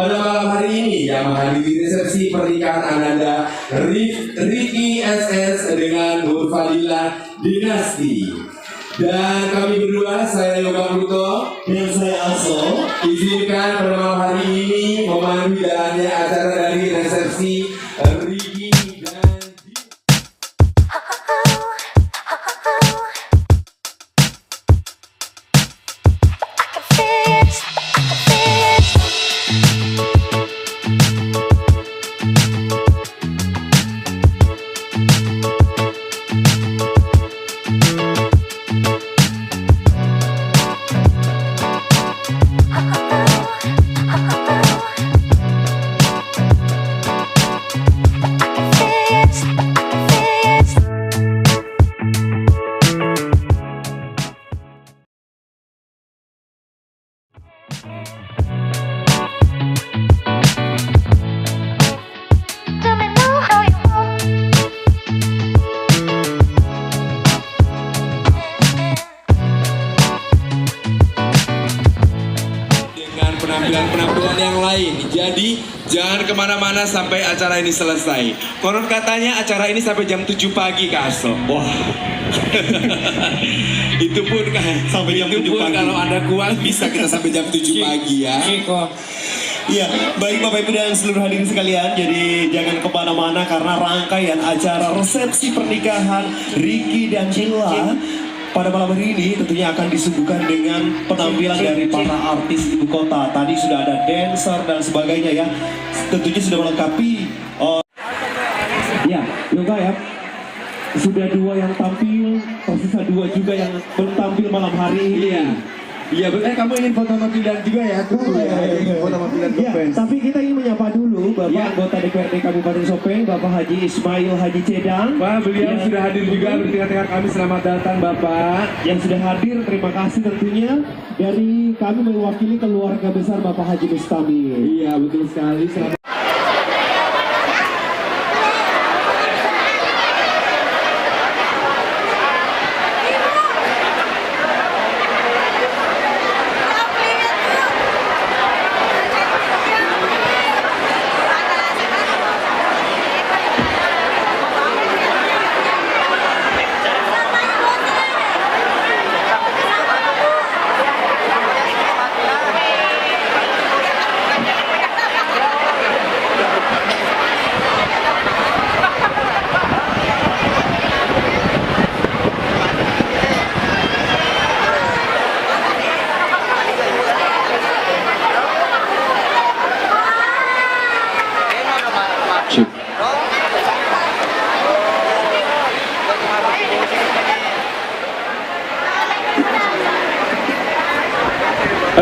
pada malam hari ini yang menghadiri resepsi pernikahan Ananda Ricky SS dengan Nur Fadila Dinasti. Dan kami berdua, saya Yoga Bruto dan saya Aso, izinkan pada malam hari ini memandu jalannya acara dari resepsi Ricky dan penampilan yang lain. Jadi jangan kemana-mana sampai acara ini selesai. Konon katanya acara ini sampai jam 7 pagi Kak Aso. Wah. Itu pun sampai jam 7 pagi. Kalau ada kuat bisa kita sampai jam 7 pagi ya. Iya, baik Bapak Ibu dan seluruh hadirin sekalian. Jadi jangan kemana-mana karena rangkaian acara resepsi pernikahan Ricky dan Sheila pada malam hari ini tentunya akan disuguhkan dengan penampilan dari para artis ibu kota. Tadi sudah ada dancer dan sebagainya ya. Tentunya sudah melengkapi. Ya, Yoga ya. Sudah 2 yang tampil, tersisa 2 juga yang belum tampil malam hari ini. Iya, kamu ingin foto sama Pilar juga ya? Ingin foto sama Pilar tapi kita ingin menyapa dulu Bapak anggota DPRD Kabupaten Sopeng, Bapak Haji Ismail Haji Cedang. Pak, beliau sudah hadir juga bertengah-tengah kami. Selamat datang Bapak. Yang sudah hadir, terima kasih tentunya. Dari kami mewakili keluarga besar Bapak Haji Bustami. Iya, betul sekali. Selamat.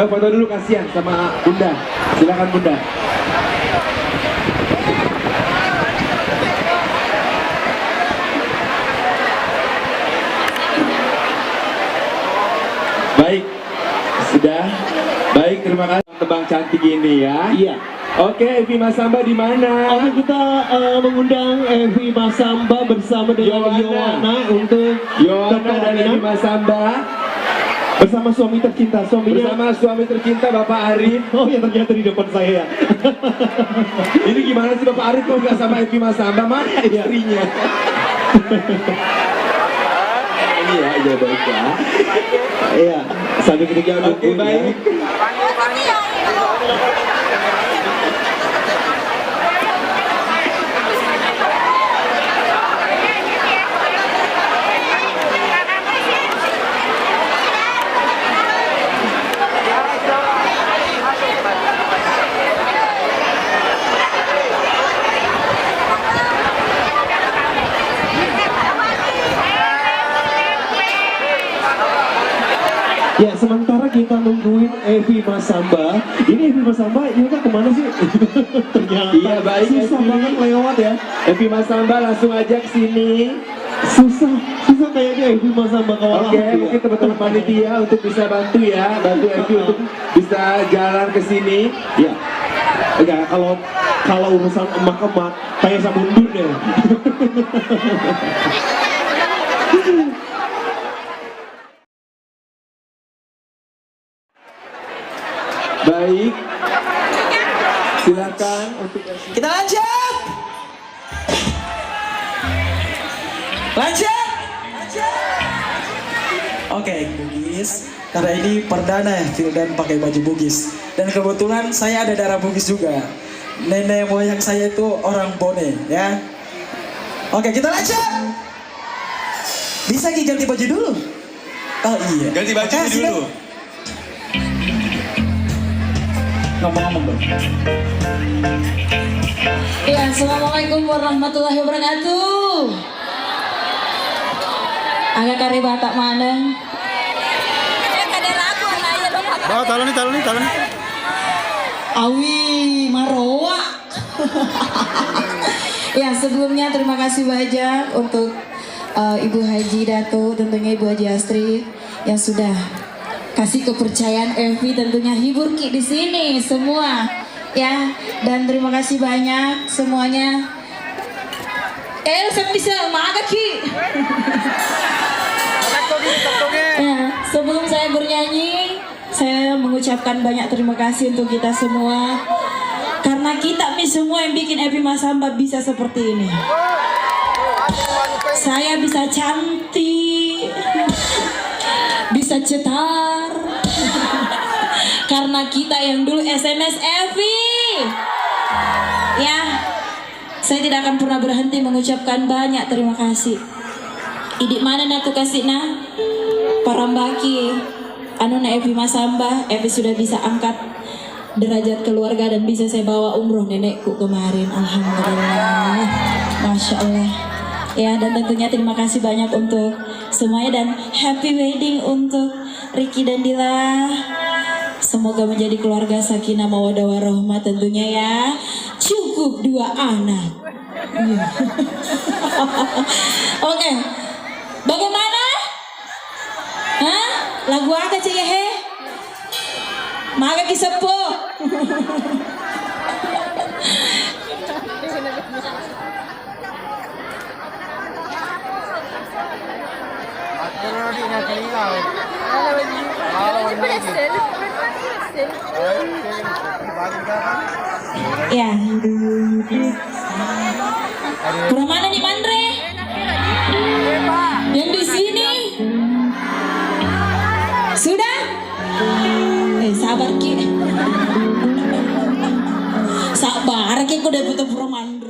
Foto dulu kasihan sama Bunda. Silakan Bunda. Baik, sudah. Baik, terima kasih tebang cantik ini ya. Iya. Oke, Evi Masamba di mana? Oke, kita mengundang Evi Masamba bersama dengan Yohana untuk Yohana dan Evi Masamba bersama suami tercinta, bersama suami tercinta Bapak Arif. Oh ya, ternyata di depan saya. Ini gimana sih Bapak Arif kok nggak sama Evi Masamba? Mana istrinya? Ini ya, iya baik ya. Iya, sampai kita jauh. Oke, baik. Ya, sementara kita nungguin Evi Masamba. Ini Evi Masamba, ini kan kemana sih? Ternyata iya baik, susah Evi. banget lewat ya. Evi Masamba langsung aja ke sini. Susah kayaknya Evi Masamba kawan. Oke, mungkin teman-teman panitia untuk bisa bantu ya, bantu Evi untuk bisa jalan ke sini. Ya, enggak, kalau urusan emak-emak, kayak saya mundur deh. Baik. Silakan untuk kita lanjut. Lanjut. Oke, Bugis. Karena ini perdana ya Vildan pakai baju Bugis. Dan kebetulan saya ada darah Bugis juga. Nenek moyang saya itu orang Bone ya. Oke, kita lanjut. Bisa ganti baju dulu? Oh iya. Ganti baju Makasih, dulu. Dok. Ngomong-ngomong dong. Ya, assalamualaikum warahmatullahi wabarakatuh. Agak kari batak mana? Oh, taruh nih. Awi Marowa. Ya, sebelumnya terima kasih banyak untuk Ibu Haji Dato, tentunya Ibu Haji Astri yang sudah kasih kepercayaan Evi tentunya hibur Ki di sini semua ya, dan terima kasih banyak semuanya. Saya bisa maga Ki. Ya, sebelum saya bernyanyi, saya mengucapkan banyak terima kasih untuk kita semua karena kita semua yang bikin Evi Masamba bisa seperti ini. Saya bisa cantik, bisa cetar, karena kita yang dulu SMS Evi. Ya, saya tidak akan pernah berhenti mengucapkan banyak terima kasih. Idik mana natu kasihna parambaki anu na Evi Masamba. Evi sudah bisa angkat derajat keluarga dan bisa saya bawa umroh nenekku kemarin. Alhamdulillah, Masya Allah. Ya, dan tentunya terima kasih banyak untuk semuanya dan happy wedding untuk Ricky dan Dila. Semoga menjadi keluarga sakinah mawaddah warahmah tentunya ya. Cukup 2 anak. Iya. Oke. Bagaimana? Hah? Lagu apa cek ya he? Maga kisepo. Ya. Kurang mana nih Mandre? Yang di sini? Sudah? Sabar Ki. Sabar Ki, aku udah butuh Romandu.